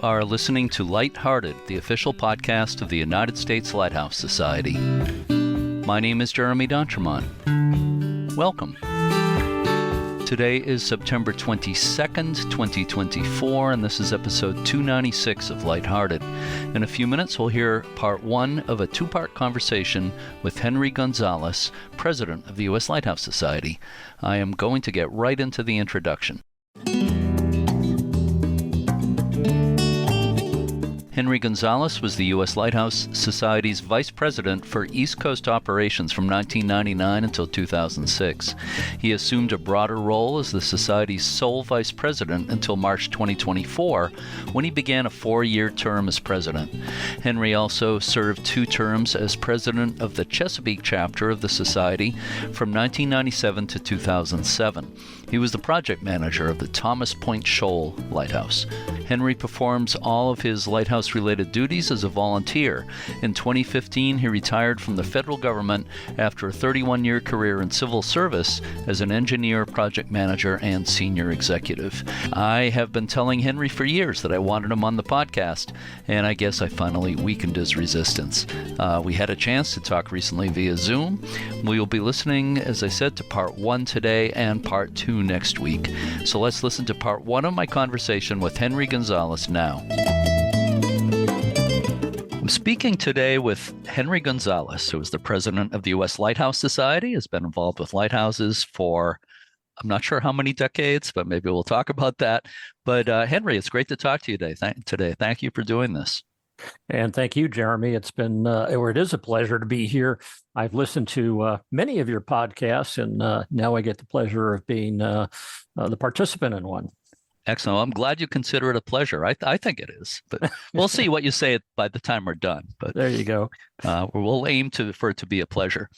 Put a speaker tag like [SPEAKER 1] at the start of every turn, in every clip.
[SPEAKER 1] are listening to Lighthearted, the official podcast of the United States Lighthouse Society. My name is Jeremy D'Entremont. Welcome. Today is September 22nd, 2024, and this is episode 296 of Lighthearted. In a few minutes, we'll hear part one of a two-part conversation with Henry Gonzalez, president of the U.S. Lighthouse Society. I am going to get right into the introduction. Henry Gonzalez was the U.S. Lighthouse Society's vice president for East Coast operations from 1999 until 2006. He assumed a broader role as the Society's sole vice president until March 2024, when he began a 4-year term as president. Henry also served 2 terms as president of the Chesapeake Chapter of the Society from 1997 to 2007. He was the project manager of the Thomas Point Shoal Lighthouse. Henry performs all of his lighthouse-related duties as a volunteer. In 2015, he retired from the federal government after a 31-year career in civil service as an engineer, project manager, and senior executive. I have been telling Henry for years that I wanted him on the podcast, and I guess I finally weakened his resistance. We had a chance to talk recently via Zoom. We will be listening, as I said, to part 1 today and part 2 next week. So let's listen to part 1 of my conversation with Henry Gonzalez now. I'm speaking today with Henry Gonzalez, who is the president of the U.S. Lighthouse Society, has been involved with lighthouses for I'm not sure how many decades, but maybe we'll talk about that. But Henry, it's great to talk to you today. Thank you for doing this.
[SPEAKER 2] And thank you, Jeremy. It's been, or it is a pleasure to be here. I've listened to many of your podcasts, and now I get the pleasure of being the participant in one.
[SPEAKER 1] Excellent. I'm glad you consider it a pleasure. I think it is, but we'll see what you say by the time we're done. But
[SPEAKER 2] there you go.
[SPEAKER 1] We'll aim for it to be a pleasure.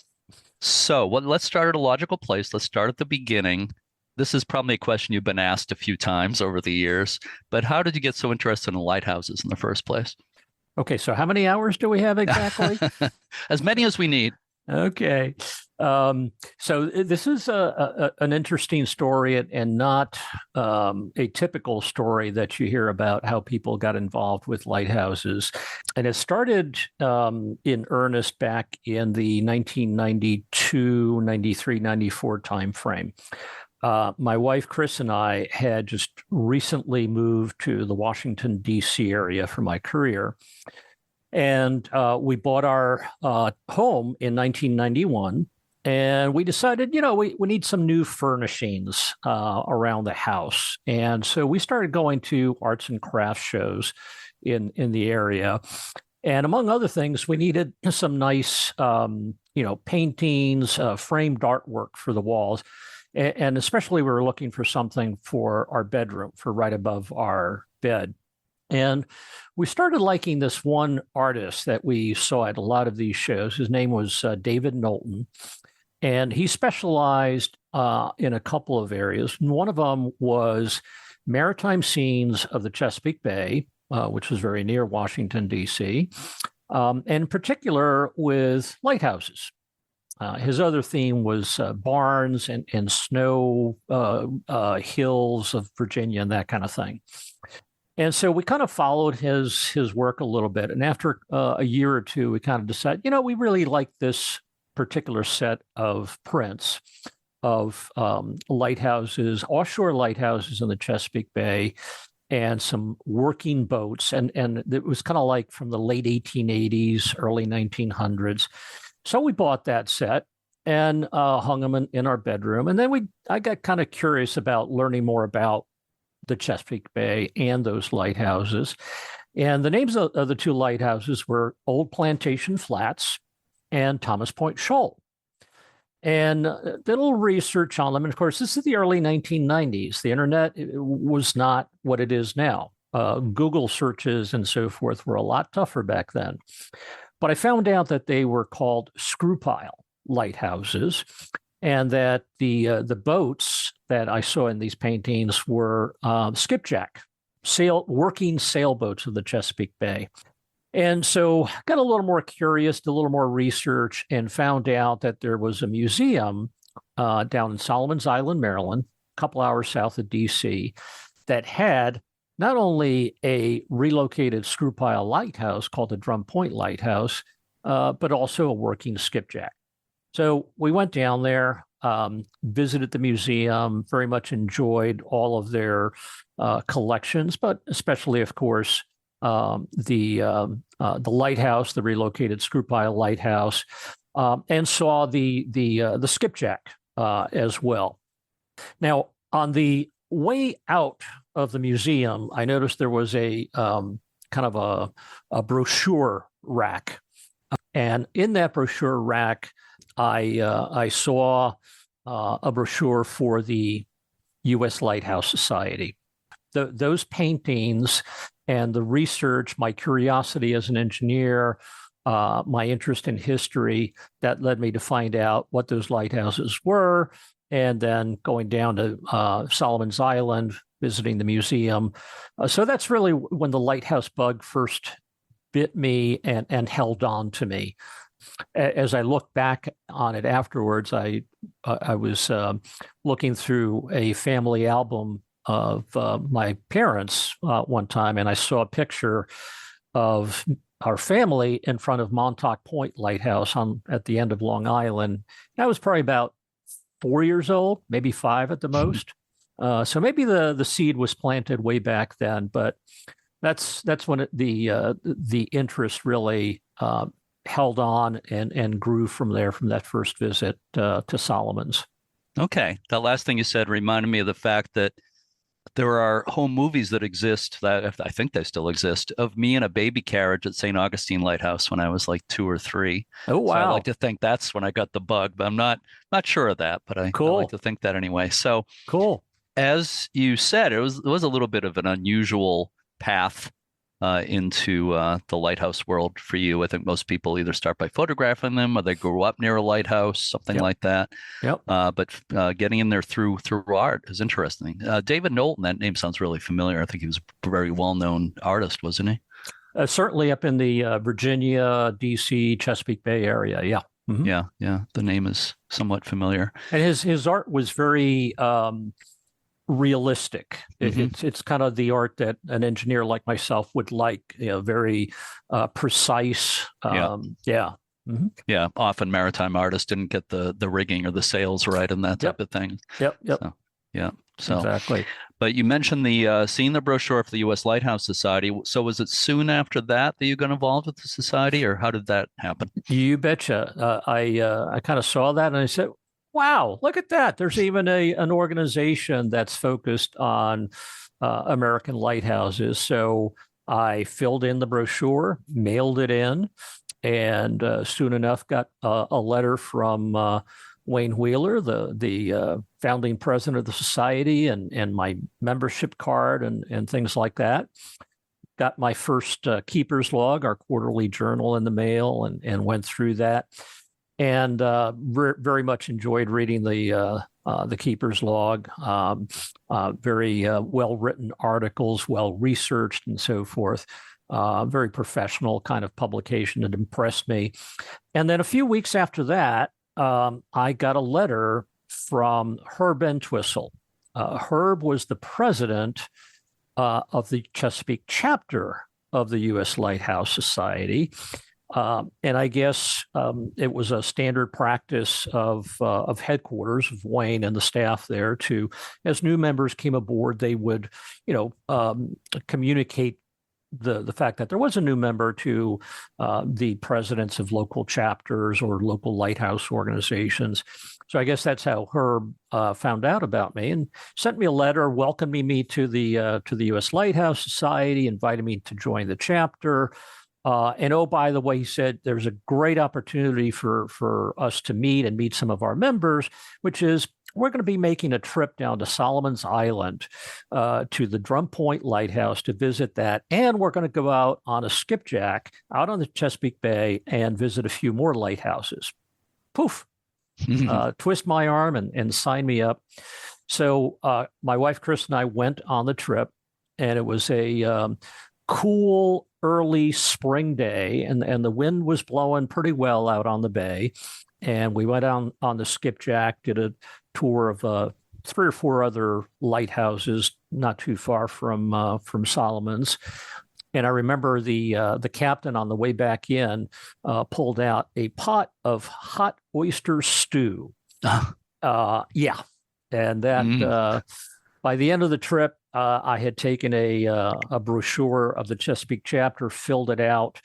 [SPEAKER 1] So let's start at a logical place. Let's start at the beginning. This is probably a question you've been asked a few times over the years, but how did you get so interested in lighthouses in the first place?
[SPEAKER 2] Okay, so how many hours do we have exactly?
[SPEAKER 1] As many as we need.
[SPEAKER 2] Okay. So this is an interesting story and not a typical story that you hear about how people got involved with lighthouses. And it started in earnest back in the 1992, 93, 94 timeframe. My wife, Chris, and I had just recently moved to the Washington, D.C. area for my career. And we bought our home in 1991. And we decided, we need some new furnishings around the house. And so we started going to arts and crafts shows in the area. And among other things, we needed some nice, paintings, framed artwork for the walls. And especially we were looking for something for our bedroom, for right above our bed. And we started liking this one artist that we saw at a lot of these shows. His name was David Knowlton. And he specialized in a couple of areas. And one of them was maritime scenes of the Chesapeake Bay, which was very near Washington, D.C., and in particular with lighthouses. His other theme was barns and snow hills of Virginia and that kind of thing. And so we kind of followed his work a little bit. And after a year or two, we kind of decided, we really like this particular set of prints of lighthouses, offshore lighthouses in the Chesapeake Bay, and some working boats. And it was kind of like from the late 1880s, early 1900s. So we bought that set and hung them in our bedroom. And then I got kind of curious about learning more about the Chesapeake Bay and those lighthouses. And the names of the 2 lighthouses were Old Plantation Flats and Thomas Point Shoal. And did a little research on them. And of course, this is the early 1990s. The internet was not what it is now. Google searches and so forth were a lot tougher back then. But I found out that they were called screw pile lighthouses, and that the boats that I saw in these paintings were skipjack, working sailboats of the Chesapeake Bay. And so got a little more curious, did a little more research, and found out that there was a museum down in Solomon's Island, Maryland, a couple hours south of D.C., that had not only a relocated screw pile lighthouse called the Drum Point Lighthouse, but also a working skipjack. So we went down there, visited the museum, very much enjoyed all of their collections, but especially, of course, the lighthouse, the relocated screw pile lighthouse, and saw the skipjack as well. Now, on the way out of the museum, I noticed there was a kind of a brochure rack, and in that brochure rack, I saw a brochure for the U.S. Lighthouse Society. Those paintings and the research, my curiosity as an engineer, my interest in history, that led me to find out what those lighthouses were, and then going down to Solomon's Island, visiting the museum. So that's really when the lighthouse bug first bit me and held on to me. As I look back on it afterwards, I was looking through a family album of my parents one time, and I saw a picture of our family in front of Montauk Point Lighthouse at the end of Long Island. I was probably about 4 years old, maybe 5 at the most. So maybe the seed was planted way back then, but that's when the interest really held on and grew from there, from that first visit to Solomon's.
[SPEAKER 1] Okay. That last thing you said reminded me of the fact that there are home movies that exist, that I think they still exist, of me in a baby carriage at St. Augustine Lighthouse when I was like 2 or 3.
[SPEAKER 2] Oh, wow.
[SPEAKER 1] So I like to think that's when I got the bug, but I'm not sure of that, but I like to think that anyway. So
[SPEAKER 2] cool.
[SPEAKER 1] As you said, it was a little bit of an unusual path into the lighthouse world for you. I think most people either start by photographing them or they grew up near a lighthouse, something like that.
[SPEAKER 2] Yep.
[SPEAKER 1] But getting in there through art is interesting. David Knowlton, that name sounds really familiar. I think he was a very well-known artist, wasn't he?
[SPEAKER 2] Certainly up in the Virginia, D.C., Chesapeake Bay area. Yeah.
[SPEAKER 1] Mm-hmm. Yeah. The name is somewhat familiar.
[SPEAKER 2] And his art was very realistic. Mm-hmm. It's kind of the art that an engineer like myself would like, very precise. Yeah. Mm-hmm.
[SPEAKER 1] Yeah. Often maritime artists didn't get the rigging or the sails right and that type of thing.
[SPEAKER 2] Yep.
[SPEAKER 1] So, yeah. So
[SPEAKER 2] exactly.
[SPEAKER 1] But you mentioned seeing the brochure for the U.S. Lighthouse Society. So was it soon after that you got involved with the society, or how did that happen?
[SPEAKER 2] You betcha. I kind of saw that and I said, wow, look at that. There's even an organization that's focused on American lighthouses. So I filled in the brochure, mailed it in, and soon enough got a letter from Wayne Wheeler, the founding president of the society, and my membership card and things like that. Got my first keeper's log, our quarterly journal, in the mail, and went through that. And very much enjoyed reading the keeper's log. Very well-written articles, well-researched, and so forth. Very professional kind of publication that impressed me. And then a few weeks after that, I got a letter from Herb Entwistle. Herb was the president of the Chesapeake Chapter of the U.S. Lighthouse Society. And I guess it was a standard practice of headquarters of Wayne and the staff there to, as new members came aboard, they would, communicate the fact that there was a new member to the presidents of local chapters or local lighthouse organizations. So I guess that's how Herb found out about me and sent me a letter welcoming me to the U.S. Lighthouse Society, invited me to join the chapter. And oh, by the way, he said there's a great opportunity for us to meet some of our members, which is we're going to be making a trip down to Solomon's Island to the Drum Point Lighthouse to visit that. And we're going to go out on a skipjack out on the Chesapeake Bay and visit a few more lighthouses. Poof, twist my arm and sign me up. So my wife, Chris, and I went on the trip, and it was a cool early spring day, and the wind was blowing pretty well out on the bay. And we went on the skipjack, did a tour of 3 or 4 other lighthouses, not too far from Solomon's. And I remember the captain on the way back in pulled out a pot of hot oyster stew. Yeah, and that by the end of the trip, I had taken a brochure of the Chesapeake chapter, filled it out,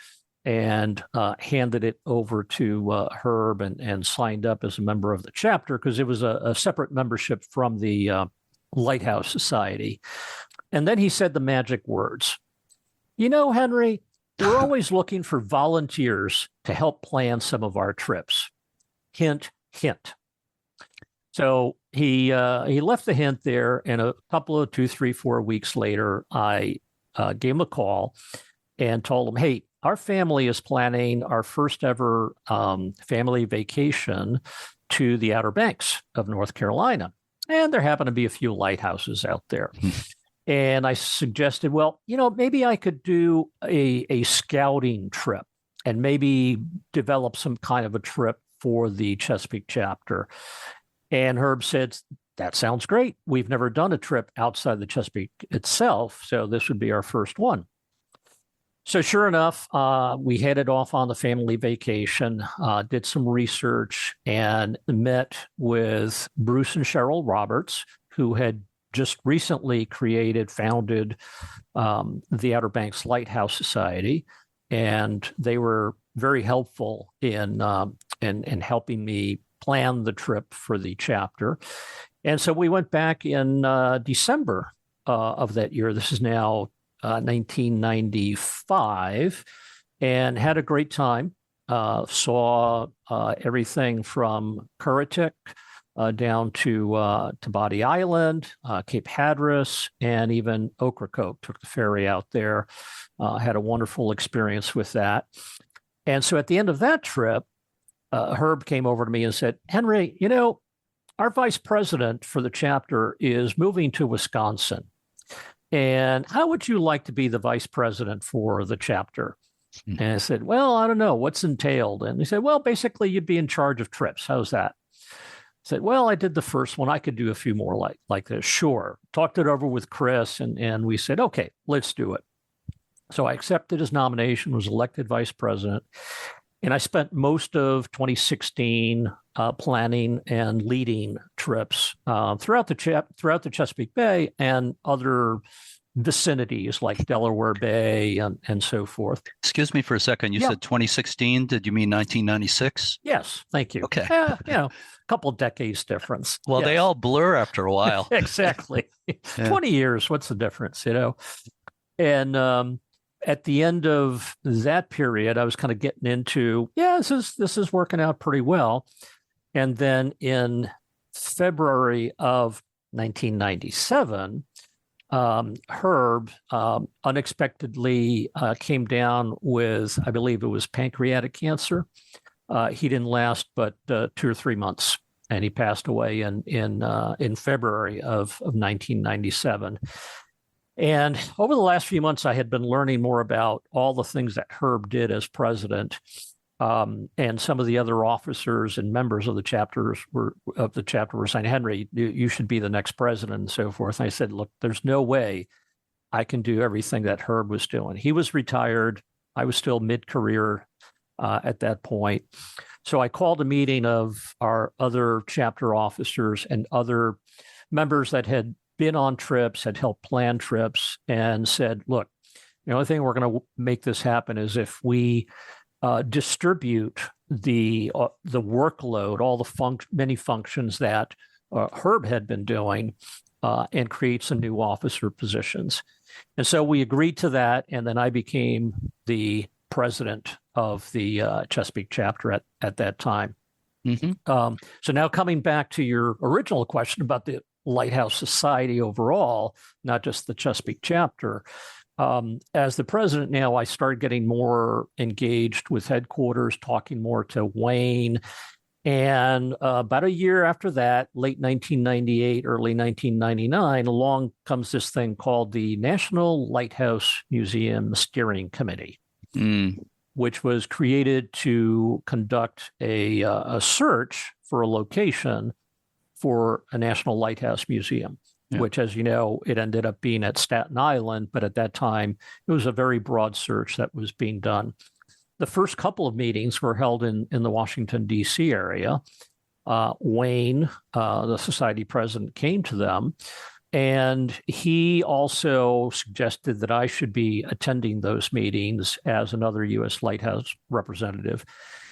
[SPEAKER 2] and handed it over to Herb and signed up as a member of the chapter because it was a separate membership from the Lighthouse Society. And then he said the magic words. You know, Henry, we're always looking for volunteers to help plan some of our trips. Hint, hint. So he left the hint there, and a couple of 2, 3, 4 weeks later, I gave him a call and told him, hey, our family is planning our first ever family vacation to the Outer Banks of North Carolina. And there happen to be a few lighthouses out there. And I suggested, well, you know, maybe I could do a scouting trip and maybe develop some kind of a trip for the Chesapeake chapter. And Herb said, that sounds great. We've never done a trip outside the Chesapeake itself, so this would be our first one. So sure enough, we headed off on the family vacation, did some research, and met with Bruce and Cheryl Roberts, who had just recently founded the Outer Banks Lighthouse Society, and they were very helpful in helping me plan the trip for the chapter. And so we went back in December of that year. This is now 1995, and had a great time. Saw everything from Currituck down to Body Island, Cape Hatteras, and even Ocracoke. Took the ferry out there. Had a wonderful experience with that. And so at the end of that trip, Herb came over to me and said, Henry, you know, our vice president for the chapter is moving to Wisconsin. And how would you like to be the vice president for the chapter? And I said, well, I don't know. What's entailed? And he said, well, basically, you'd be in charge of trips. How's that? I said, well, I did the first one. I could do a few more like this. Sure. Talked it over with Chris, and we said, okay, let's do it. So I accepted his nomination, was elected vice president. And I spent most of 2016 planning and leading trips throughout the Chesapeake Bay and other vicinities like Delaware Bay and so forth.
[SPEAKER 1] Excuse me for a second. You said 2016. Did you mean 1996?
[SPEAKER 2] Yes, thank you.
[SPEAKER 1] Okay.
[SPEAKER 2] You know, a couple of decades difference.
[SPEAKER 1] Well,
[SPEAKER 2] yes.
[SPEAKER 1] They all blur after a while.
[SPEAKER 2] Exactly. 20 years. What's the difference, you know? And at the end of that period, I was kind of getting into, this is working out pretty well. And then in February of 1997, Herb unexpectedly came down with, I believe it was pancreatic cancer. He didn't last but 2 or 3 months, and he passed away in February of 1997. And over the last few months, I had been learning more about all the things that Herb did as president, and some of the other officers and members of the chapter were saying, Henry, you should be the next president and so forth. And I said, look, there's no way I can do everything that Herb was doing. He was retired. I was still mid-career at that point. So I called a meeting of our other chapter officers and other members that had been on trips, had helped plan trips, and said, look, the only thing we're going to make this happen is if we distribute the workload, all the many functions that Herb had been doing, and create some new officer positions. And so we agreed to that, and then I became the president of the Chesapeake chapter at that time. Mm-hmm. So now coming back to your original question about the Lighthouse Society overall, not just the Chesapeake chapter. As the president now, I started getting more engaged with headquarters, talking more to Wayne. And about a year after that, late 1998, early 1999, along comes this thing called the National Lighthouse Museum Steering Committee, which was created to conduct a search for a location for a National Lighthouse Museum. which, as you know, it ended up being at Staten Island. But at that time, it was a very broad search that was being done. The first couple of meetings were held in the Washington, D.C. area. Wayne, the society president, came to them, and he also suggested that I should be attending those meetings as another U.S. Lighthouse representative.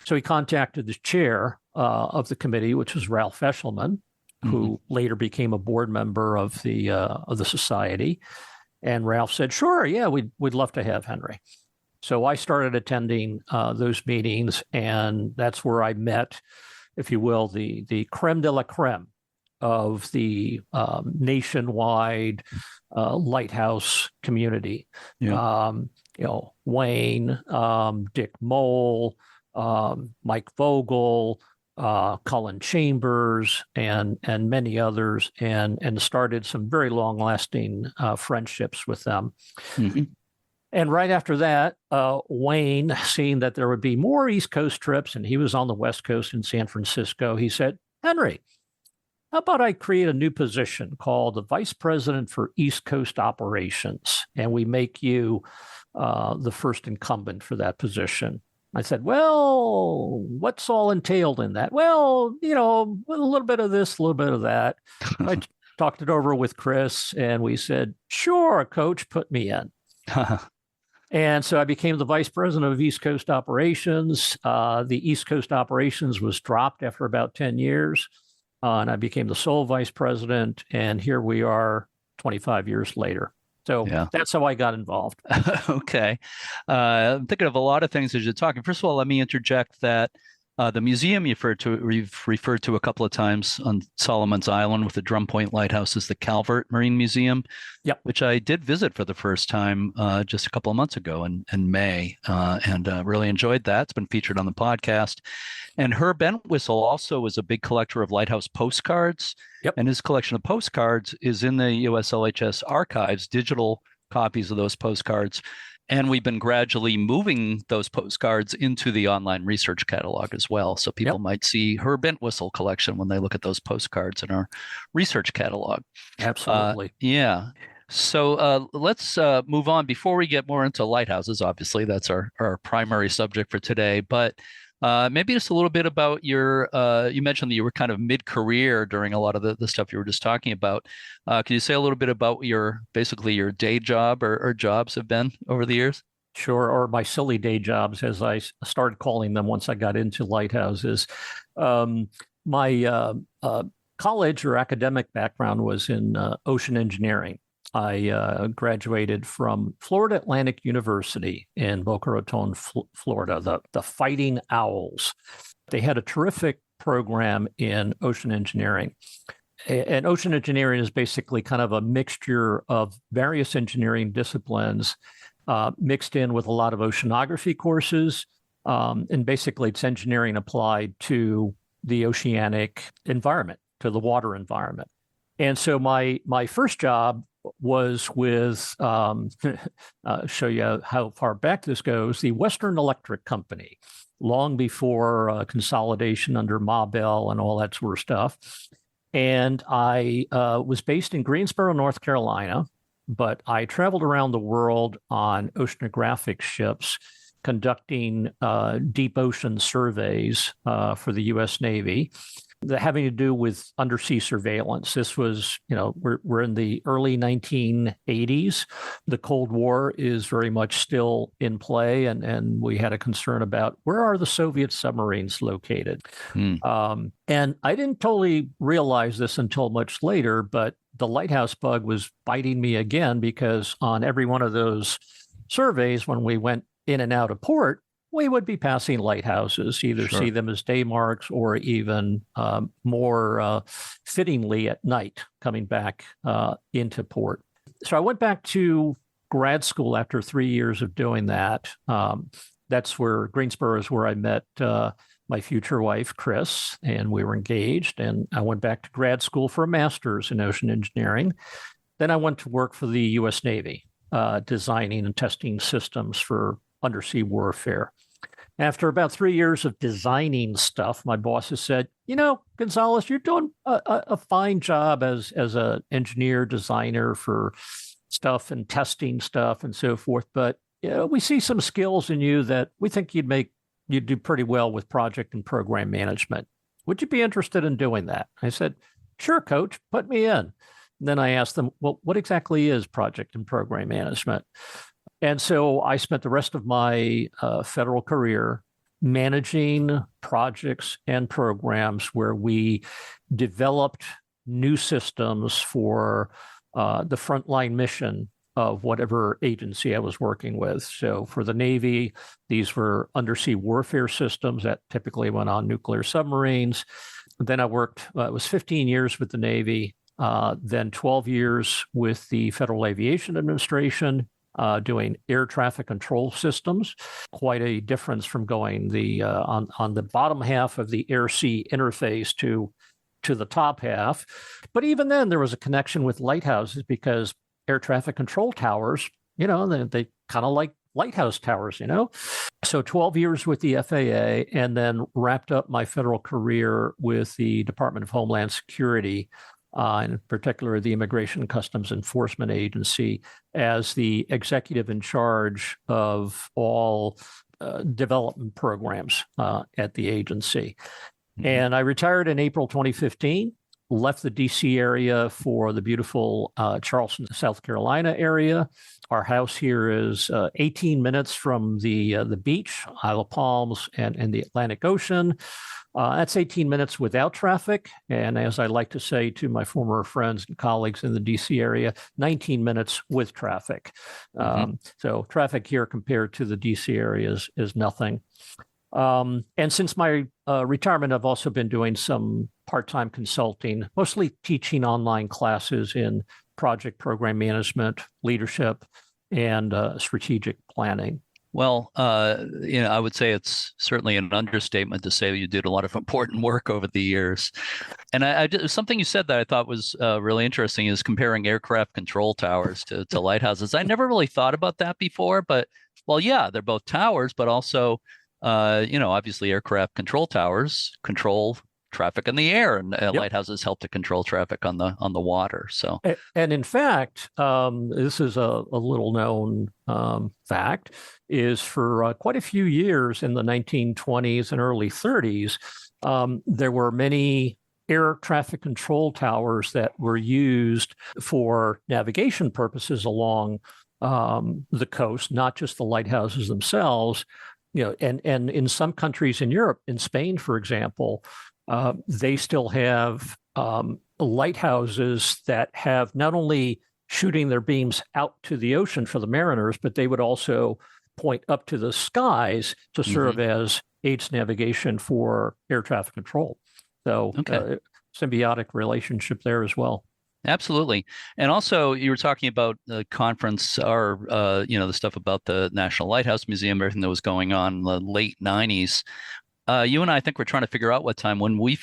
[SPEAKER 2] So he contacted the chair of the committee, which was Ralph Eshelman, who later became a board member of the society. And Ralph said, "Sure, yeah, we'd love to have Henry." So I started attending those meetings, and that's where I met, if you will, the creme de la creme of the nationwide lighthouse community.
[SPEAKER 1] Yeah.
[SPEAKER 2] Wayne, Dick Mole, Mike Vogel, Colin Chambers, and many others, and started some very long-lasting friendships with them.
[SPEAKER 1] Mm-hmm.
[SPEAKER 2] And right after that, Wayne, seeing that there would be more East Coast trips, and he was on the West Coast in San Francisco, he said, "Henry, how about I create a new position called the Vice President for East Coast Operations, and we make you the first incumbent for that position?" I said, "Well, what's all entailed in that?" "Well, a little bit of this, a little bit of that." I talked it over with Chris, and we said, "Sure, Coach, put me in." And so I became the vice president of East Coast Operations. The East Coast Operations was dropped after about 10 years, and I became the sole vice president. And here we are 25 years later. So that's how I got involved.
[SPEAKER 1] Okay. I'm thinking of a lot of things as you're talking. First of all, let me interject that the museum you've referred to a couple of times on Solomon's Island with the Drum Point Lighthouse is the Calvert Marine Museum, which I did visit for the first time just a couple of months ago in May, and really enjoyed that. It's been featured on the podcast. And Herb Entwistle also was a big collector of lighthouse postcards, and his collection of postcards is in the USLHS archives, digital copies of those postcards. And we've been gradually moving those postcards into the online research catalog as well. So people might see Herb Entwistle collection when they look at those postcards in our research catalog.
[SPEAKER 2] Absolutely.
[SPEAKER 1] So let's move on. Before we get more into lighthouses, obviously, that's our primary subject for today. But maybe just a little bit about your, you mentioned that you were kind of mid-career during a lot of the stuff you were just talking about. Can you say a little bit about basically your day job or jobs have been over the years?
[SPEAKER 2] Sure, or my silly day jobs, as I started calling them once I got into lighthouses. My college or academic background was in ocean engineering. I graduated from Florida Atlantic University in Boca Raton, Florida, the Fighting Owls. They had a terrific program in ocean engineering. And ocean engineering is basically kind of a mixture of various engineering disciplines mixed in with a lot of oceanography courses. And basically, it's engineering applied to the oceanic environment, to the water environment. And so my first job was with, show you how far back this goes, the Western Electric Company, long before consolidation under Ma Bell and all that sort of stuff. And I was based in Greensboro, North Carolina, but I traveled around the world on oceanographic ships, conducting deep ocean surveys for the U.S. Navy, having to do with undersea surveillance. This was, we're in the early 1980s. The Cold War is very much still in play, and we had a concern about where are the Soviet submarines located. And I didn't totally realize this until much later, but the lighthouse bug was biting me again, because on every one of those surveys, when we went in and out of port, we would be passing lighthouses, either see them as day marks or even more fittingly at night coming back into port. So I went back to grad school after 3 years of doing that. That's where Greensboro is where I met my future wife, Chris, and we were engaged. And I went back to grad school for a master's in ocean engineering. Then I went to work for the U.S. Navy, designing and testing systems for undersea warfare. After about 3 years of designing stuff, my bosses said, Gonzalez, you're doing a fine job as an engineer, designer for stuff and testing stuff and so forth. But we see some skills in you that we think you'd do pretty well with project and program management. Would you be interested in doing that? I said, sure, coach, put me in. And then I asked them, well, what exactly is project and program management? And so I spent the rest of my federal career managing projects and programs where we developed new systems for the frontline mission of whatever agency I was working with. So for the Navy, these were undersea warfare systems that typically went on nuclear submarines. Then I worked, it was 15 years with the Navy, then 12 years with the Federal Aviation Administration, doing air traffic control systems. Quite a difference from going on the bottom half of the air-sea interface to the top half. But even then, there was a connection with lighthouses because air traffic control towers, they kind of like lighthouse towers, So 12 years with the FAA, and then wrapped up my federal career with the Department of Homeland Security, in particular the Immigration and Customs Enforcement Agency, as the executive in charge of all development programs at the agency. Mm-hmm. And I retired in April 2015, left the DC area for the beautiful Charleston, South Carolina area. Our house here is 18 minutes from the beach, Isle of Palms, and the Atlantic Ocean. That's 18 minutes without traffic. And as I like to say to my former friends and colleagues in the DC area, 19 minutes with traffic. Mm-hmm. So traffic here compared to the DC area is nothing. And since my retirement, I've also been doing some part-time consulting, mostly teaching online classes in project program management, leadership, and strategic planning.
[SPEAKER 1] Well, I would say it's certainly an understatement to say you did a lot of important work over the years. And I something you said that I thought was really interesting is comparing aircraft control towers to lighthouses. I never really thought about that before, but well, yeah, they're both towers, but also, obviously aircraft control towers control traffic in the air, and yep. Lighthouses help to control traffic on the water. So,
[SPEAKER 2] and in fact, this is a little known fact, is for quite a few years in the 1920s and early 30s, there were many air traffic control towers that were used for navigation purposes along the coast, not just the lighthouses themselves. And in some countries in Europe, in Spain, for example, they still have lighthouses that have not only shooting their beams out to the ocean for the mariners, but they would also point up to the skies to serve mm-hmm. as aids navigation for air traffic control. So symbiotic relationship there as well.
[SPEAKER 1] Absolutely. And also you were talking about the conference or, the stuff about the National Lighthouse Museum, everything that was going on in the late 90s. You and I think we're trying to figure out what time when we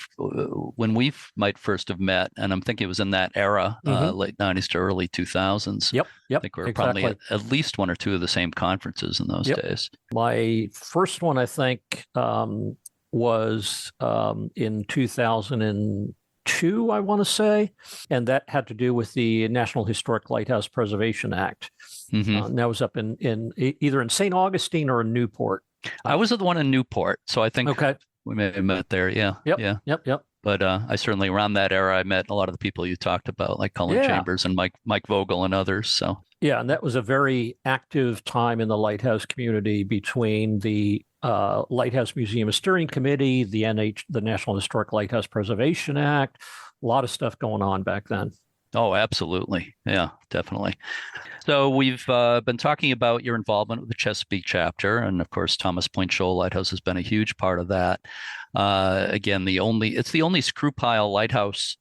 [SPEAKER 1] might first have met, and I'm thinking it was in that era, mm-hmm. Late 90s to early 2000s.
[SPEAKER 2] Yep.
[SPEAKER 1] I think we were exactly. Probably at least one or two of the same conferences in those yep. days.
[SPEAKER 2] My first one, I think, was in 2002, I want to say, and that had to do with the National Historic Lighthouse Preservation Act. Mm-hmm. And that was up in either in St. Augustine or in Newport.
[SPEAKER 1] I was at the one in Newport, so I think we may have met there. Yeah.
[SPEAKER 2] Yep.
[SPEAKER 1] But I certainly around that era, I met a lot of the people you talked about, like Cullen Chambers and Mike Vogel and others. So
[SPEAKER 2] yeah, and that was a very active time in the lighthouse community between the Lighthouse Museum Steering Committee, the National Historic Lighthouse Preservation Act, a lot of stuff going on back then.
[SPEAKER 1] Oh, absolutely. Yeah, definitely. So we've been talking about your involvement with the Chesapeake Chapter. And of course, Thomas Point Shoal Lighthouse has been a huge part of that. Again, it's the only screw pile lighthouse,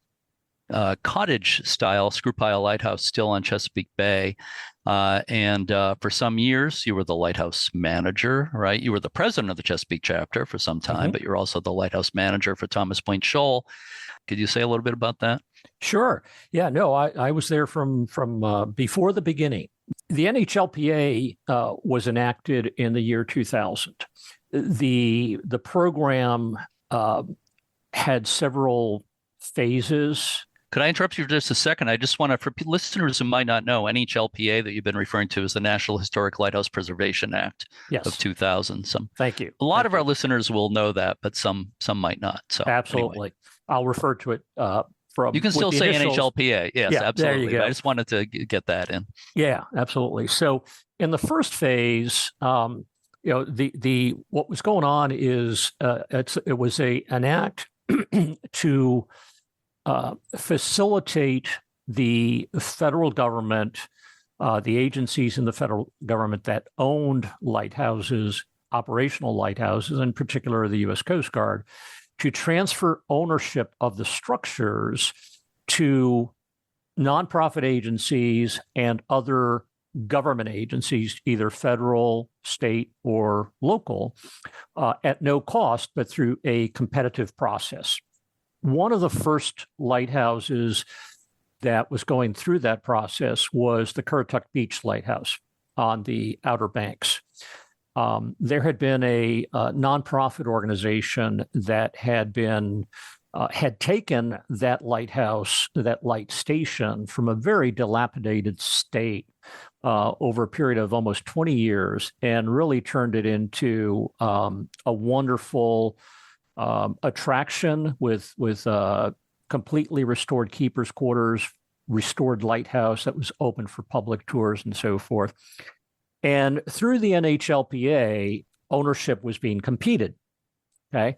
[SPEAKER 1] cottage style screw pile lighthouse still on Chesapeake Bay. And for some years, you were the lighthouse manager, right? You were the president of the Chesapeake Chapter for some time, mm-hmm. but you're also the lighthouse manager for Thomas Point Shoal. Could you say a little bit about that?
[SPEAKER 2] Sure. Yeah, no, I was there from before the beginning. The NHLPA was enacted in the year 2000. the program had several phases.
[SPEAKER 1] Could I interrupt you for just a second? I just want to, for listeners who might not know, NHLPA that you've been referring to is the National Historic Lighthouse Preservation Act of 2000.
[SPEAKER 2] Thank you.
[SPEAKER 1] A lot of our listeners will know that, but some might not. So
[SPEAKER 2] absolutely, anyway. I'll refer to it from.
[SPEAKER 1] You can still say initials. NHLPA. Yes,
[SPEAKER 2] yeah,
[SPEAKER 1] absolutely.
[SPEAKER 2] There you go.
[SPEAKER 1] I just wanted to get that in.
[SPEAKER 2] Yeah, absolutely. So in the first phase, the what was going on is it was an act to facilitate the federal government, the agencies in the federal government that owned lighthouses, operational lighthouses, in particular the U.S. Coast Guard, to transfer ownership of the structures to nonprofit agencies and other government agencies, either federal, state, or local, at no cost, but through a competitive process. One of the first lighthouses that was going through that process was the Chesapeake Beach Lighthouse on the Outer Banks. There had been a nonprofit organization that had taken that lighthouse, that light station, from a very dilapidated state over a period of almost 20 years, and really turned it into a wonderful attraction with completely restored keepers' quarters, restored lighthouse that was open for public tours and so forth. And through the NHLPA, ownership was being competed. Okay.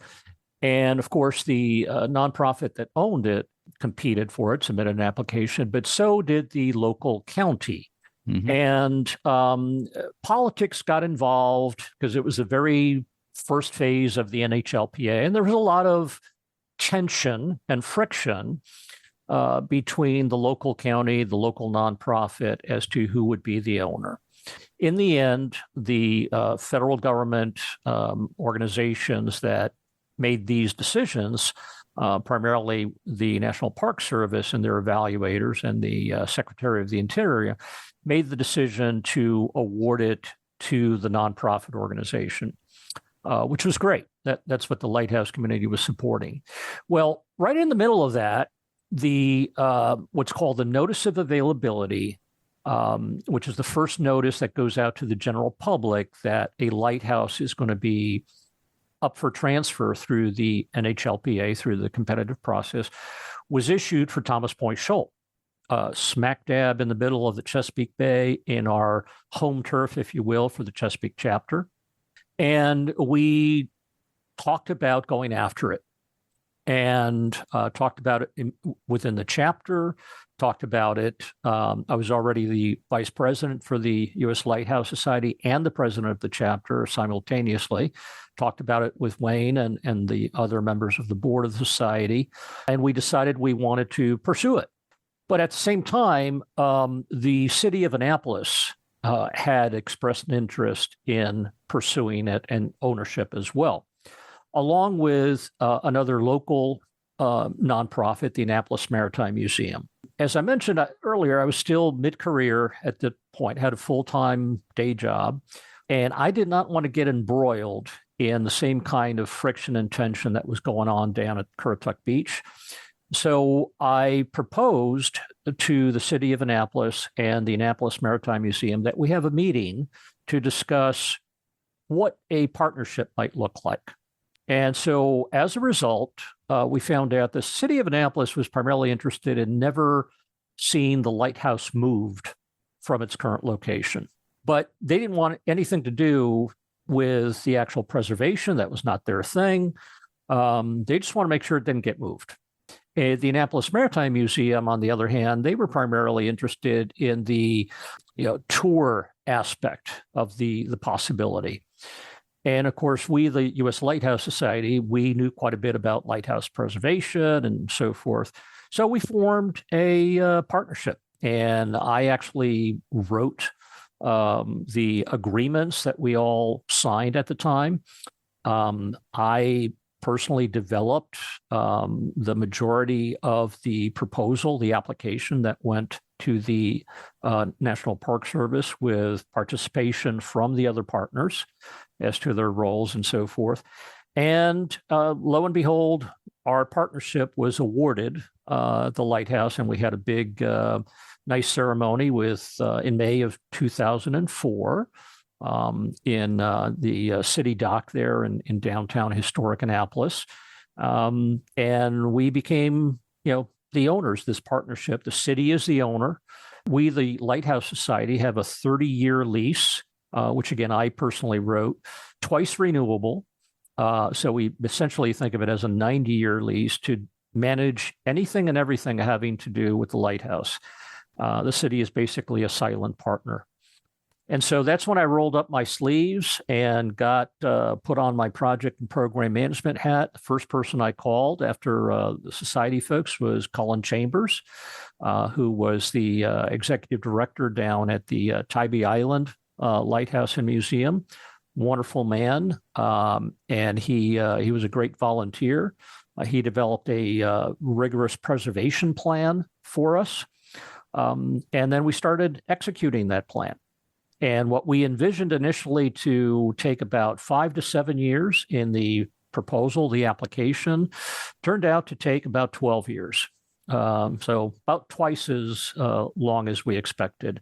[SPEAKER 2] And of course, the nonprofit that owned it competed for it, submitted an application, but so did the local county. Mm-hmm. And politics got involved because it was a very first phase of the NHLPA, and there was a lot of tension and friction between the local county, the local nonprofit, as to who would be the owner. In the end, the federal government organizations that made these decisions, primarily the National Park Service and their evaluators and the Secretary of the Interior, made the decision to award it to the nonprofit organization. Which was great. That's what the lighthouse community was supporting. Well, right in the middle of that, the what's called the Notice of Availability, which is the first notice that goes out to the general public that a lighthouse is going to be up for transfer through the NHLPA, through the competitive process, was issued for Thomas Point Shoal, smack dab in the middle of the Chesapeake Bay, in our home turf, if you will, for the Chesapeake Chapter. And we talked about going after it, and talked about it within the chapter, talked about it. I was already the vice president for the U.S. Lighthouse Society and the president of the chapter simultaneously, talked about it with Wayne and the other members of the board of the society, and we decided we wanted to pursue it. But at the same time, the city of Annapolis had expressed an interest in pursuing it and ownership as well, along with another local nonprofit, the Annapolis Maritime Museum. As I mentioned earlier, I was still mid-career at the point, had a full-time day job, and I did not want to get embroiled in the same kind of friction and tension that was going on down at Chesapeake Beach. So I proposed to the city of Annapolis and the Annapolis Maritime Museum that we have a meeting to discuss what a partnership might look like. And so as a result, we found out the city of Annapolis was primarily interested in never seeing the lighthouse moved from its current location. But they didn't want anything to do with the actual preservation. That was not their thing. They just want to make sure it didn't get moved. The Annapolis Maritime Museum, on the other hand, they were primarily interested in the tour aspect of the possibility. And of course, we, the U.S. Lighthouse Society, we knew quite a bit about lighthouse preservation and so forth. So we formed a partnership, and I actually wrote the agreements that we all signed at the time. I personally developed the majority of the proposal, the application that went to the National Park Service, with participation from the other partners. as to their roles and so forth. And lo and behold, our partnership was awarded the lighthouse, and we had a big, nice ceremony in May of 2004 in the city dock there in downtown historic Annapolis. And we became, the owners, this partnership. The city is the owner. We, the Lighthouse Society, have a 30-year lease, which again, I personally wrote, twice renewable. So we essentially think of it as a 90-year lease to manage anything and everything having to do with the lighthouse. The city is basically a silent partner. And so that's when I rolled up my sleeves and got put on my project and program management hat. The first person I called after the society folks was Colin Chambers, who was the executive director down at the Tybee Island Lighthouse and Museum. Wonderful man, and he was a great volunteer. He developed a rigorous preservation plan for us, and then we started executing that plan. And what we envisioned initially to take about 5 to 7 years in the proposal, the application, turned out to take about 12 years. So about twice as long as we expected.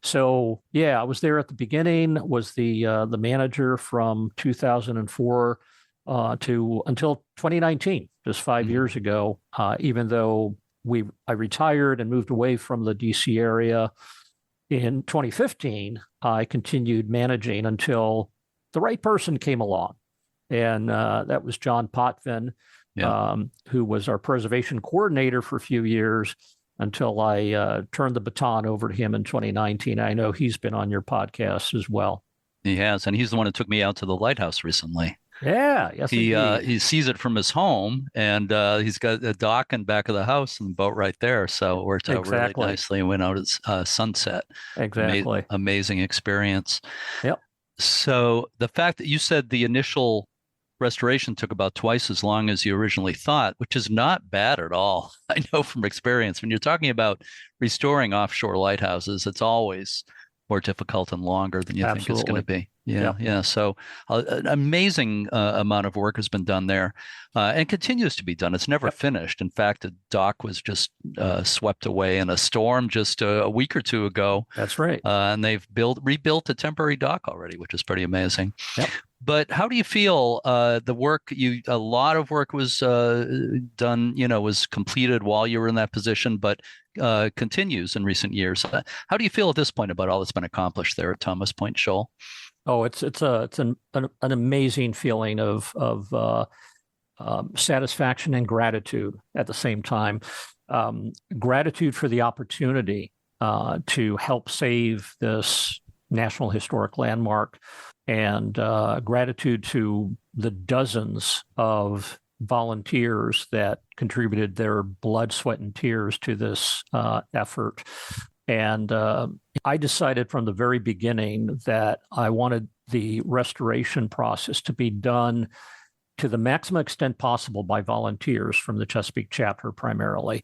[SPEAKER 2] So yeah, I was there at the beginning, was the manager from 2004 to until 2019, just 5 years ago, even though I retired and moved away from the DC area. In 2015, I continued managing until the right person came along. And that was John Potvin, who was our preservation coordinator for a few years until I turned the baton over to him in 2019. I know he's been on your podcast as well.
[SPEAKER 1] He has, and he's the one who took me out to the lighthouse recently.
[SPEAKER 2] Yeah, yes,
[SPEAKER 1] he sees it from his home, and he's got a dock in back of the house and the boat right there. So it worked out really nicely and went out at sunset.
[SPEAKER 2] Exactly.
[SPEAKER 1] Amazing experience.
[SPEAKER 2] Yep.
[SPEAKER 1] So the fact that you said the initial restoration took about twice as long as you originally thought, which is not bad at all. I know from experience, when you're talking about restoring offshore lighthouses, it's always more difficult and longer than you think it's going to be. Yeah. So an amazing amount of work has been done there and continues to be done. It's never finished. In fact, the dock was just swept away in a storm just a week or two ago.
[SPEAKER 2] That's right.
[SPEAKER 1] And they've rebuilt a temporary dock already, which is pretty amazing.
[SPEAKER 2] Yep.
[SPEAKER 1] But how do you feel the work a lot of work was done, was completed while you were in that position, but continues in recent years. How do you feel at this point about all that's been accomplished there at Thomas Point Shoal?
[SPEAKER 2] Oh, it's an amazing feeling of satisfaction and gratitude at the same time. Gratitude for the opportunity to help save this National Historic Landmark, and gratitude to the dozens of volunteers that contributed their blood, sweat, and tears to this effort. And I decided from the very beginning that I wanted the restoration process to be done to the maximum extent possible by volunteers from the Chesapeake Chapter primarily,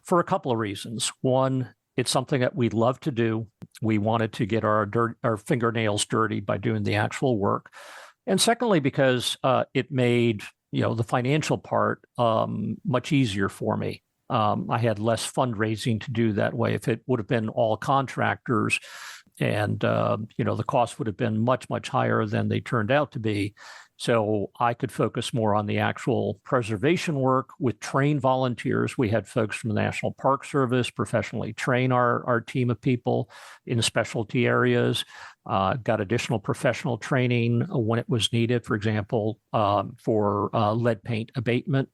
[SPEAKER 2] for a couple of reasons. One, it's something that we love to do. We wanted to get our fingernails dirty by doing the actual work. And secondly, because it made the financial part much easier for me. I had less fundraising to do that way. If it would have been all contractors, and the cost would have been much, much higher than they turned out to be. So I could focus more on the actual preservation work with trained volunteers. We had folks from the National Park Service professionally train our team of people in specialty areas, got additional professional training when it was needed, for example, for lead paint abatement.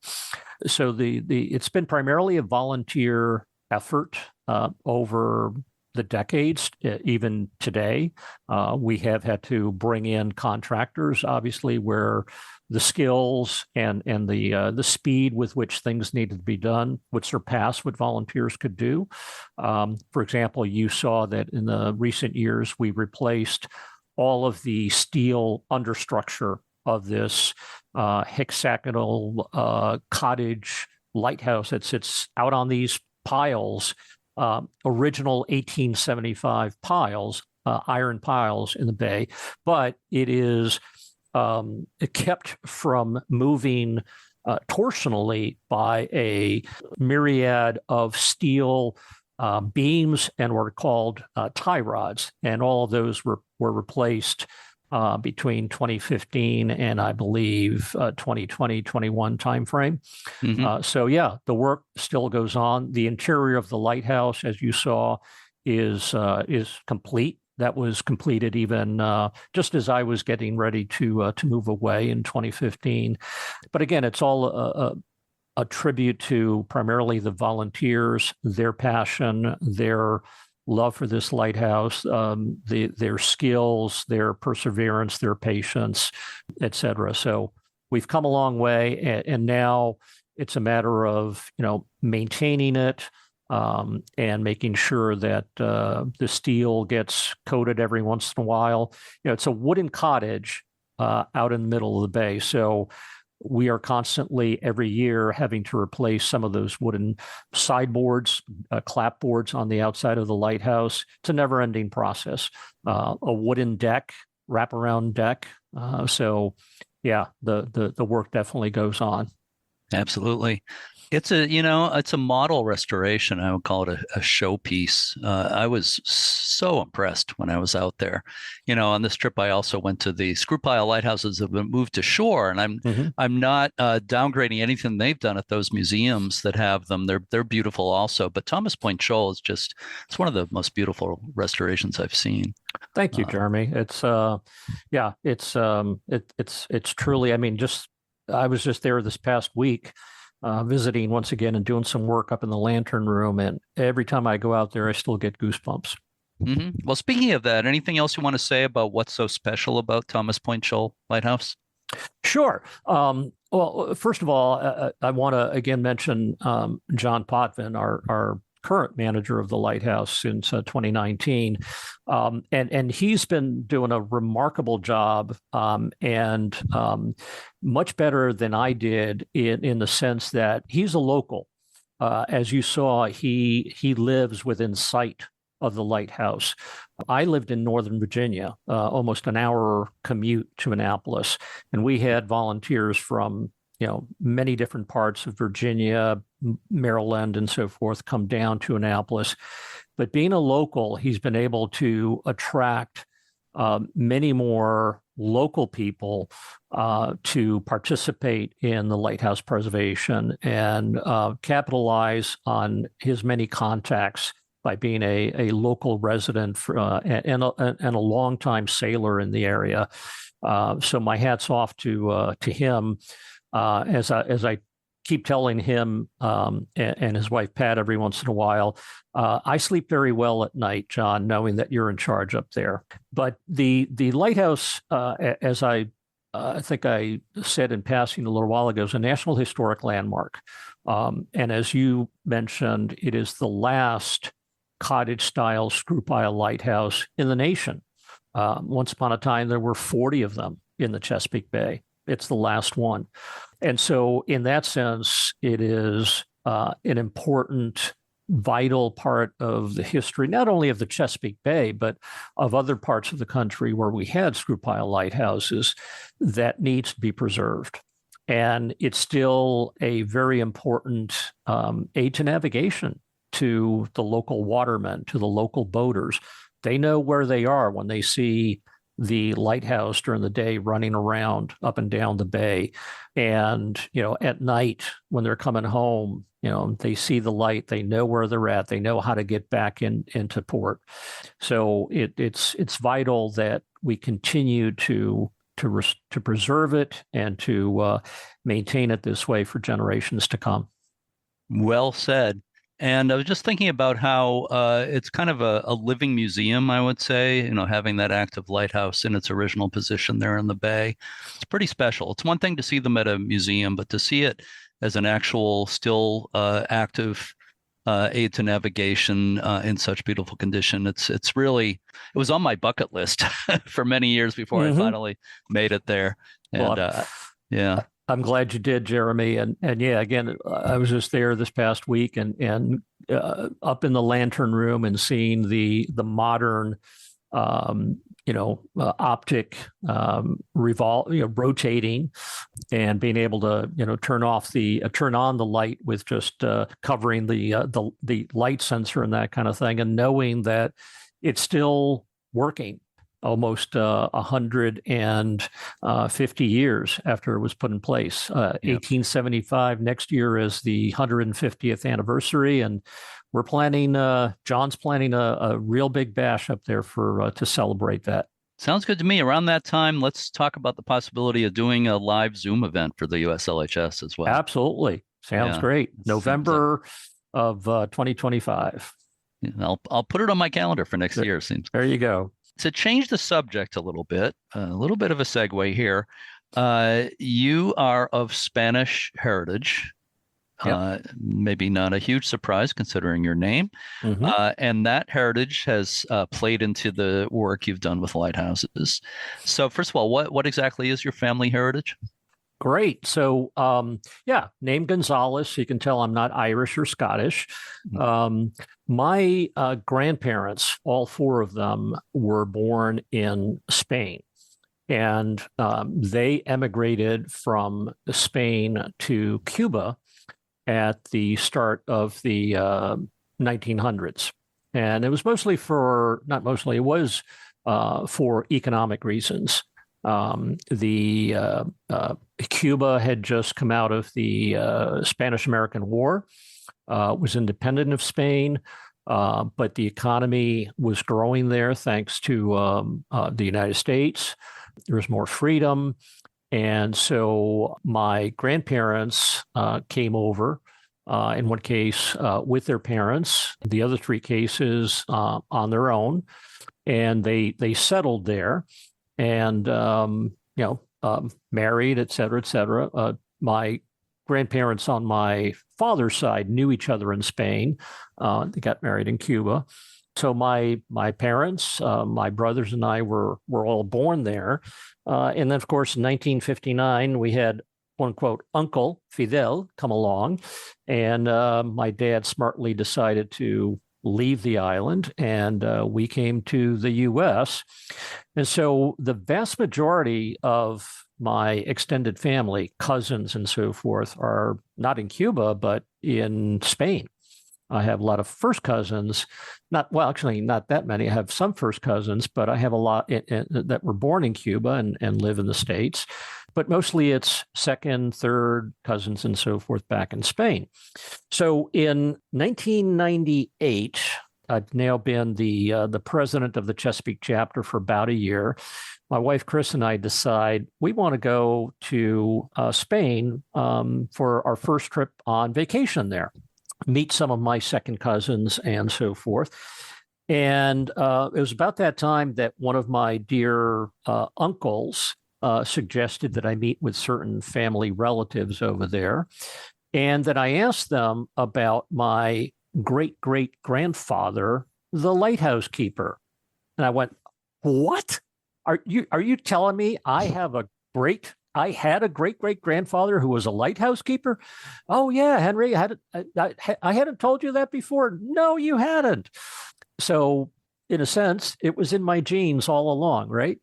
[SPEAKER 2] So it's been primarily a volunteer effort over the decades. Even today, we have had to bring in contractors, obviously, where the skills and the speed with which things needed to be done would surpass what volunteers could do. For example, you saw that in the recent years, we replaced all of the steel understructure of this hexagonal cottage lighthouse that sits out on these piles, original 1875 piles, iron piles in the bay, but it is kept from moving torsionally by a myriad of steel beams and were called tie rods. And all of those were replaced between 2015 and I believe 2020, 21 timeframe. So yeah, the work still goes on. The interior of the lighthouse, as you saw, is complete. That was completed even just as I was getting ready to move away in 2015. But again, it's all a tribute to primarily the volunteers, their passion, their love for this lighthouse, their skills, their perseverance, their patience, et cetera. So we've come a long way, and now it's a matter of maintaining it and making sure that the steel gets coated every once in a while. It's a wooden cottage out in the middle of the bay, so we are constantly every year having to replace some of those wooden sideboards, clapboards on the outside of the lighthouse. It's a never-ending process. A wooden deck, wraparound deck. So, yeah, the work definitely goes on.
[SPEAKER 1] Absolutely. It's a model restoration. I would call it a showpiece. I was so impressed when I was out there. On this trip, I also went to the screw pile lighthouses that have been moved to shore, and I'm not downgrading anything they've done at those museums that have them. They're beautiful also. But Thomas Point Shoal is it's one of the most beautiful restorations I've seen.
[SPEAKER 2] Thank you, Jeremy. It's it's truly. I mean, I was just there this past week. Visiting once again and doing some work up in the lantern room. And every time I go out there, I still get goosebumps.
[SPEAKER 1] Well, speaking of that, anything else you want to say about what's so special about Thomas Point Shoal Lighthouse?
[SPEAKER 2] Sure. Well, first of all, I want to again mention John Potvin, our current manager of the lighthouse since 2019. And he's been doing a remarkable job and much better than I did in the sense that he's a local. As you saw, he lives within sight of the lighthouse. I lived in Northern Virginia, almost an hour commute to Annapolis, and we had volunteers from many different parts of Virginia, Maryland, and so forth come down to Annapolis. But being a local, he's been able to attract many more local people to participate in the lighthouse preservation and capitalize on his many contacts by being a local resident and a longtime sailor in the area. So my hat's off to him. As I keep telling him and his wife Pat every once in a while, I sleep very well at night, John, knowing that you're in charge up there. But the lighthouse, as I think I said in passing a little while ago, is a National Historic Landmark. And as you mentioned, it is the last cottage-style screw pile lighthouse in the nation. Once upon a time, there were 40 of them in the Chesapeake Bay. It's the last one. And so in that sense, it is an important, vital part of the history, not only of the Chesapeake Bay, but of other parts of the country where we had screw pile lighthouses that needs to be preserved. And it's still a very important aid to navigation to the local watermen, to the local boaters. They know where they are when they see the lighthouse during the day running around up and down the bay. And, at night when they're coming home, they see the light, they know where they're at, they know how to get back into port. So it's vital that we continue to preserve it and to maintain it this way for generations to come.
[SPEAKER 1] Well said. And I was just thinking about how it's kind of a living museum, I would say, having that active lighthouse in its original position there in the bay. It's pretty special. It's one thing to see them at a museum, but to see it as an actual still active aid to navigation in such beautiful condition, it was on my bucket list for many years before I finally made it there. And yeah.
[SPEAKER 2] I'm glad you did, Jeremy. And yeah, again, I was just there this past week and up in the lantern room and seeing the modern optic rotating, and being able to turn on the light with just covering the light sensor and that kind of thing, and knowing that it's still working almost 150 years after it was put in place. 1875 next year is the 150th anniversary, and we're planning. John's planning a real big bash up there to celebrate that.
[SPEAKER 1] Sounds good to me. Around that time, let's talk about the possibility of doing a live Zoom event for the USLHS as well.
[SPEAKER 2] Absolutely, sounds great. November of 2025.
[SPEAKER 1] I'll put it on my calendar for next year.
[SPEAKER 2] There you go.
[SPEAKER 1] To change the subject a little bit of a segue here. You are of Spanish heritage.
[SPEAKER 2] Yep.
[SPEAKER 1] Maybe not a huge surprise considering your name.
[SPEAKER 2] Mm-hmm.
[SPEAKER 1] And that heritage has played into the work you've done with lighthouses. So first of all, what exactly is your family heritage?
[SPEAKER 2] Great. So, name Gonzalez. So you can tell I'm not Irish or Scottish. My grandparents, all four of them, were born in Spain. And they emigrated from Spain to Cuba at the start of the 1900s. And it was for economic reasons. Cuba had just come out of the Spanish-American War, was independent of Spain, but the economy was growing there thanks to the United States. There was more freedom. And so my grandparents came over, in one case with their parents, the other three cases on their own, and they settled there. And married, et cetera, et cetera. My grandparents on my father's side knew each other in Spain. They got married in Cuba. So my parents, my brothers, and I were all born there. And then, of course, in 1959, we had quote unquote Uncle Fidel come along, and my dad smartly decided to leave the island, and we came to the U.S. And so the vast majority of my extended family, cousins and so forth, are not in Cuba, but in Spain. I have a lot of first cousins, not that many. I have some first cousins, but I have a lot that were born in Cuba and live in the States. But mostly it's second, third cousins and so forth back in Spain. So in 1998, I've now been the president of the Chesapeake Chapter for about a year. My wife, Chris, and I decide we want to go to Spain for our first trip on vacation there, meet some of my second cousins and so forth. And it was about that time that one of my dear uncles suggested that I meet with certain family relatives over there, and that I asked them about my great-great-grandfather, the lighthouse keeper. And I went, "What? Are you telling me I had a great-great-grandfather who was a lighthouse keeper?" "Oh yeah, Henry, I hadn't told you that before." "No, you hadn't." So in a sense, it was in my genes all along, right?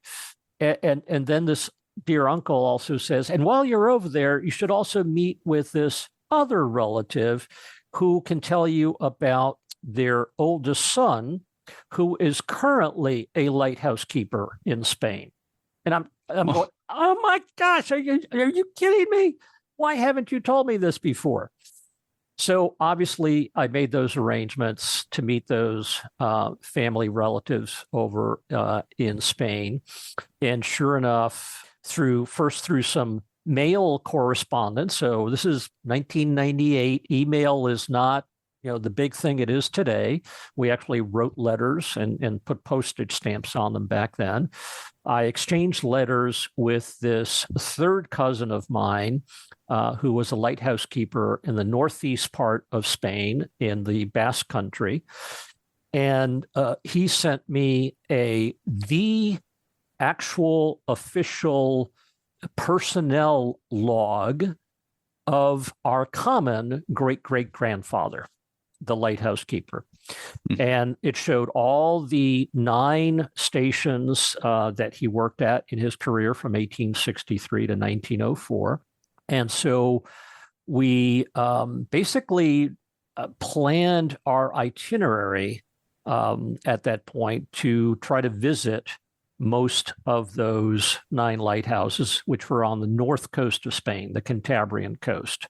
[SPEAKER 2] And then this dear uncle also says, "And while you're over there, you should also meet with this other relative who can tell you about their oldest son, who is currently a lighthouse keeper in Spain." And I'm going, "Oh my gosh, are you kidding me? Why haven't you told me this before?" So obviously, I made those arrangements to meet those family relatives over in Spain. And sure enough, through some mail correspondence. So this is 1998. Email is not the big thing it is today. We actually wrote letters and put postage stamps on them back then. I exchanged letters with this third cousin of mine, who was a lighthouse keeper in the northeast part of Spain in the Basque Country. And he sent me the actual official personnel log of our common great-great-grandfather. the lighthouse keeper. And it showed all the 9 stations that he worked at in his career from 1863 to 1904. And so we basically planned our itinerary at that point to try to visit most of those 9 lighthouses, which were on the north coast of Spain, the Cantabrian coast.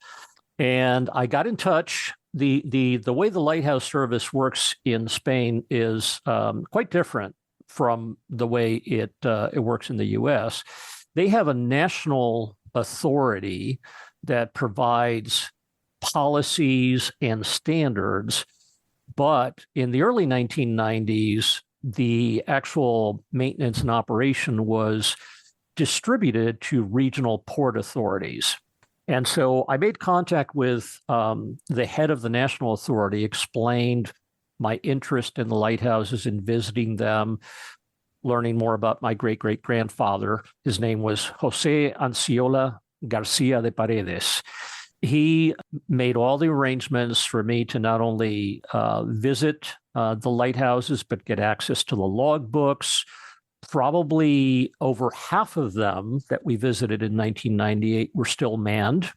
[SPEAKER 2] And I got in touch. The way the lighthouse service works in Spain is quite different from the way it works in the U.S. They have a national authority that provides policies and standards, but in the early 1990s, the actual maintenance and operation was distributed to regional port authorities. And so I made contact with the head of the national authority, explained my interest in the lighthouses and visiting them, learning more about my great-great-grandfather. His name was Jose Anciola Garcia de Paredes. He made all the arrangements for me to not only visit the lighthouses, but get access to the logbooks. Probably over half of them that we visited in 1998 were still manned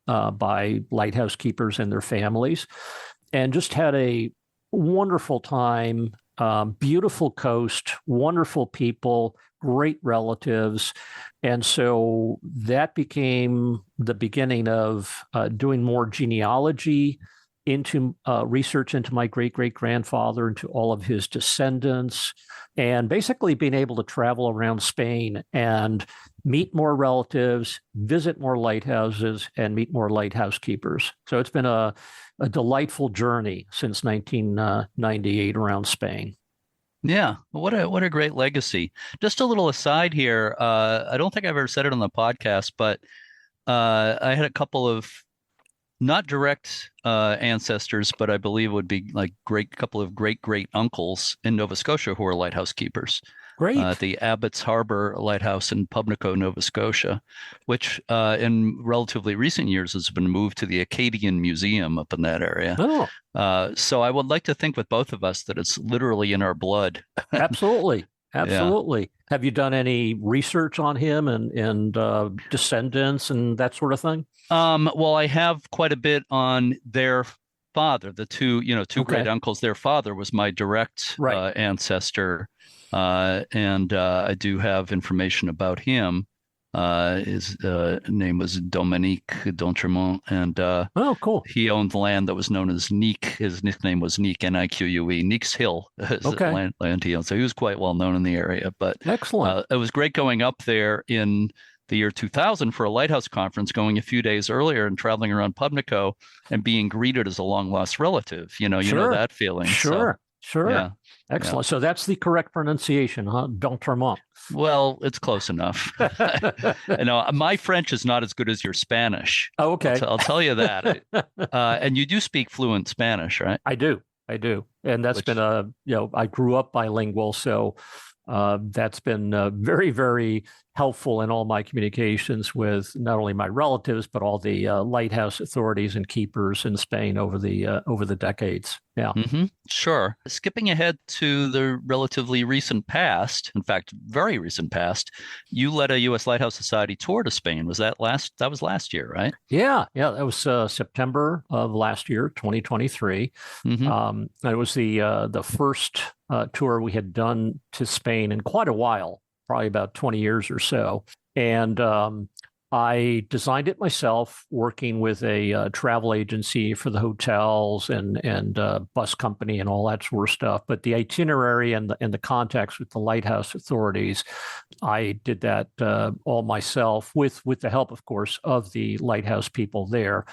[SPEAKER 2] by lighthouse keepers and their families, and just had a wonderful time. Beautiful coast, wonderful people, great relatives. And so that became the beginning of doing more genealogy into research into my great-great-grandfather, into all of his descendants, and basically being able to travel around Spain and meet more relatives, visit more lighthouses, and meet more lighthouse keepers. So it's been a delightful journey since 1998 around Spain.
[SPEAKER 1] Yeah, what a great legacy. Just a little aside here. I don't think I've ever said it on the podcast, but I had a couple of not direct ancestors, but I believe would be like couple of great uncles in Nova Scotia who are lighthouse keepers.
[SPEAKER 2] Great.
[SPEAKER 1] The Abbots Harbor Lighthouse in Pubnico, Nova Scotia, which in relatively recent years has been moved to the Acadian Museum up in that area.
[SPEAKER 2] Oh.
[SPEAKER 1] So I would like to think with both of us that it's literally in our blood.
[SPEAKER 2] Absolutely. Absolutely. Yeah. Have you done any research on him and descendants and that sort of thing?
[SPEAKER 1] Well, I have quite a bit on their father, the two great uncles. Their father was my direct ancestor. And I do have information about him. His name was Dominique d'Entremont, and
[SPEAKER 2] oh, cool.
[SPEAKER 1] He owned land that was known as Neek. His nickname was Neek, N-I-Q-U-E, Neek's Hill. Land he owned. So he was quite well known in the area. But
[SPEAKER 2] excellent.
[SPEAKER 1] It was great going up there in the year 2000 for a lighthouse conference, going a few days earlier and traveling around Pubnico and being greeted as a long lost relative. You know that feeling.
[SPEAKER 2] Sure.
[SPEAKER 1] Yeah.
[SPEAKER 2] Excellent. Yeah. So that's the correct pronunciation, huh? D'Entremont.
[SPEAKER 1] Well, it's close enough. My French is not as good as your Spanish.
[SPEAKER 2] Oh, okay.
[SPEAKER 1] I'll tell you that. And you do speak fluent Spanish, right?
[SPEAKER 2] I do. And that's been I grew up bilingual, so that's been very, very helpful in all my communications with not only my relatives, but all the lighthouse authorities and keepers in Spain over the decades. Yeah.
[SPEAKER 1] Mm-hmm. Sure. Skipping ahead to the relatively recent past, in fact, very recent past, you led a U.S. Lighthouse Society tour to Spain. That was last year, right?
[SPEAKER 2] Yeah. That was September of last year, 2023. Mm-hmm. It was the first tour we had done to Spain in quite a while, probably about 20 years or so. And I designed it myself, working with a travel agency for the hotels and bus company and all that sort of stuff. But the itinerary and the contacts with the lighthouse authorities, I did that all myself with the help, of course, of the lighthouse people there.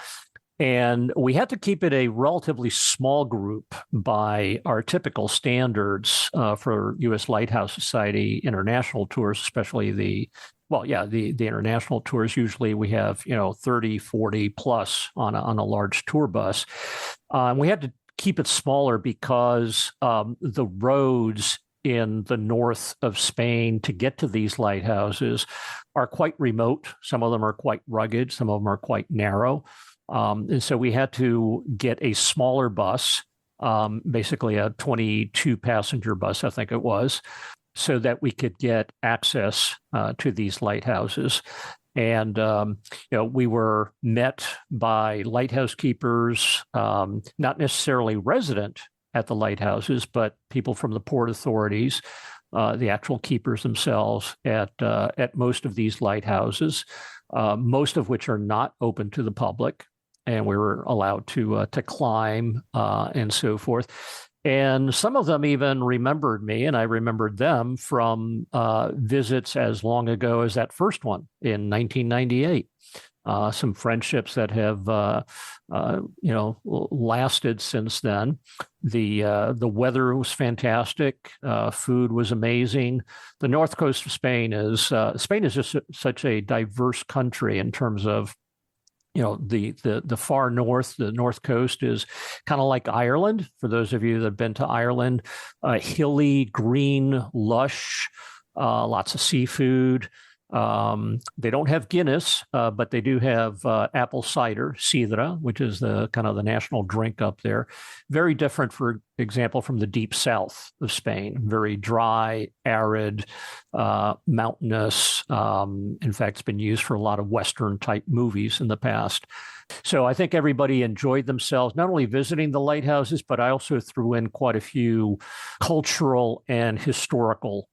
[SPEAKER 2] And we had to keep it a relatively small group by our typical standards for U.S. Lighthouse Society international tours, especially the international tours. Usually we have 30, 40 plus on a large tour bus. We had to keep it smaller because the roads in the north of Spain to get to these lighthouses are quite remote. Some of them are quite rugged. Some of them are quite narrow. And so we had to get a smaller bus, basically a 22-passenger bus, I think it was, so that we could get access to these lighthouses. And, we were met by lighthouse keepers, not necessarily resident at the lighthouses, but people from the port authorities, the actual keepers themselves at most of these lighthouses, most of which are not open to the public. And we were allowed to climb and so forth. And some of them even remembered me, and I remembered them from visits as long ago as that first one in 1998. Some friendships that have, lasted since then. The weather was fantastic. Food was amazing. The north coast of Spain is just such a diverse country in terms of, the far north, the north coast is kind of like Ireland. For those of you that have been to Ireland, hilly, green, lush, lots of seafood. They don't have Guinness, but they do have apple cider, sidra, which is the kind of the national drink up there. Very different, for example, from the deep south of Spain. Very dry, arid, mountainous. In fact, it's been used for a lot of Western type movies in the past. So I think everybody enjoyed themselves, not only visiting the lighthouses, but I also threw in quite a few cultural and historical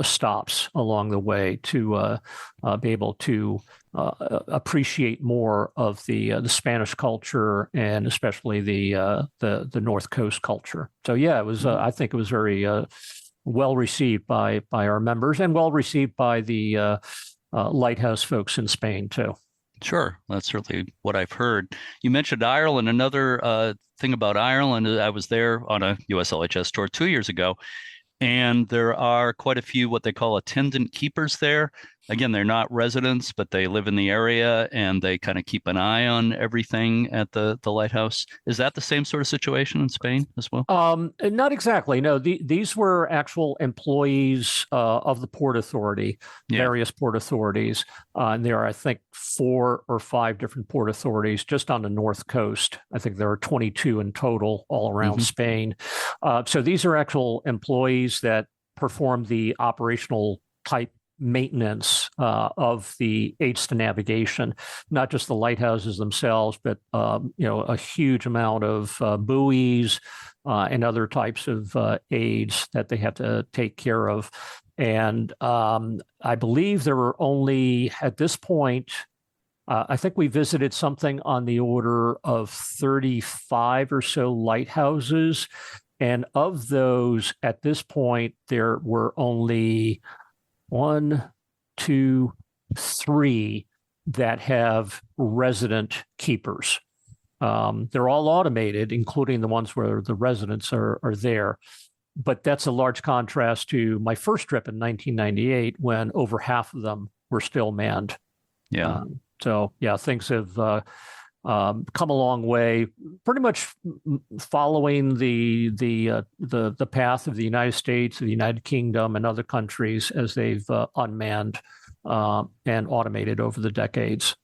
[SPEAKER 2] stops along the way to be able to appreciate more of the Spanish culture and especially the North Coast culture. So yeah, it was. I think it was very well received by our members and well received by the lighthouse folks in Spain too.
[SPEAKER 1] Sure, that's certainly what I've heard. You mentioned Ireland. Another thing about Ireland, I was there on a USLHS tour 2 years ago. And there are quite a few what they call attendant keepers there. Again, they're not residents, but they live in the area and they kind of keep an eye on everything at the lighthouse. Is that the same sort of situation in Spain as well?
[SPEAKER 2] Not exactly. No, these were actual employees of the Port Authority, various port authorities. And there are, I think, 4 or 5 different port authorities just on the North Coast. I think there are 22 in total all around Spain. So these are actual employees that perform the operational type maintenance of the aids to navigation, not just the lighthouses themselves, but a huge amount of buoys and other types of aids that they have to take care of. And I believe there were only, at this point, I think we visited something on the order of 35 or so lighthouses. And of those, at this point, there were only 1, 2, 3 that have resident keepers. They're all automated, including the ones where the residents are there. But that's a large contrast to my first trip in 1998 when over half of them were still manned.
[SPEAKER 1] Yeah.
[SPEAKER 2] So things have come a long way, pretty much following the path of the United States, the United Kingdom, and other countries as they've unmanned and automated over the decades.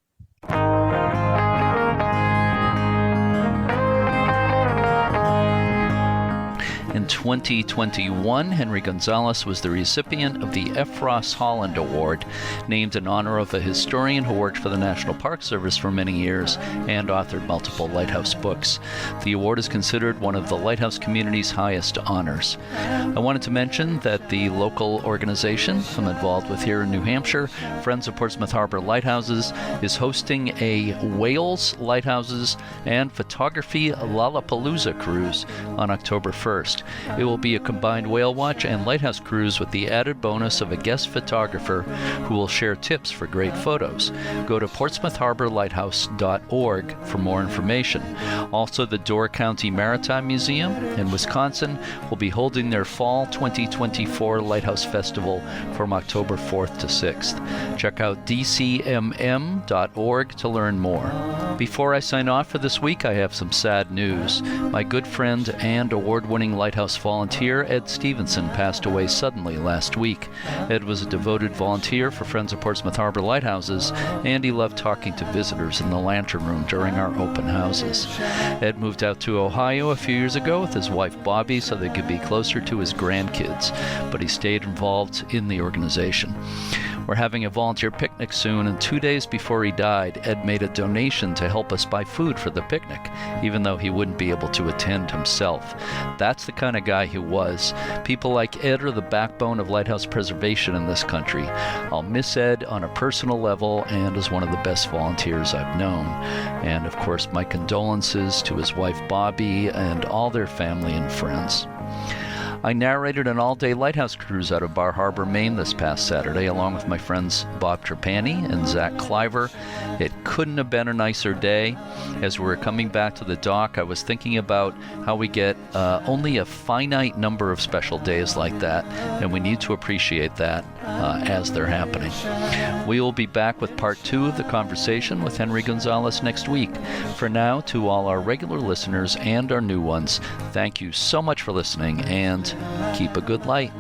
[SPEAKER 1] In 2021, Henry Gonzalez was the recipient of the F. Ross Holland Award, named in honor of a historian who worked for the National Park Service for many years and authored multiple lighthouse books. The award is considered one of the lighthouse community's highest honors. I wanted to mention that the local organization I'm involved with here in New Hampshire, Friends of Portsmouth Harbor Lighthouses, is hosting a Wales Lighthouses and Photography Lollapalooza cruise on October 1st. It will be a combined whale watch and lighthouse cruise with the added bonus of a guest photographer who will share tips for great photos. Go to portsmouthharborlighthouse.org for more information. Also, the Door County Maritime Museum in Wisconsin will be holding their Fall 2024 Lighthouse Festival from October 4th to 6th. Check out dcmm.org to learn more. Before I sign off for this week, I have some sad news. My good friend and award-winning lighthouse Lighthouse volunteer Ed Stevenson passed away suddenly last week. Ed was a devoted volunteer for Friends of Portsmouth Harbor Lighthouses, and he loved talking to visitors in the Lantern Room during our open houses. Ed moved out to Ohio a few years ago with his wife Bobby so they could be closer to his grandkids, but he stayed involved in the organization. We're having a volunteer picnic soon, and 2 days before he died, Ed made a donation to help us buy food for the picnic, even though he wouldn't be able to attend himself. That's the kind of guy he was. People like Ed are the backbone of lighthouse preservation in this country. I'll miss Ed on a personal level and as one of the best volunteers I've known. And of course, my condolences to his wife Bobby and all their family and friends. I narrated an all-day lighthouse cruise out of Bar Harbor, Maine this past Saturday, along with my friends Bob Trapani and Zach Cliver. It couldn't have been a nicer day. As we were coming back to the dock, I was thinking about how we get only a finite number of special days like that, and we need to appreciate that as they're happening. We will be back with part 2 of the conversation with Henry Gonzalez next week. For now, to all our regular listeners and our new ones, thank you so much for listening, and keep a good light.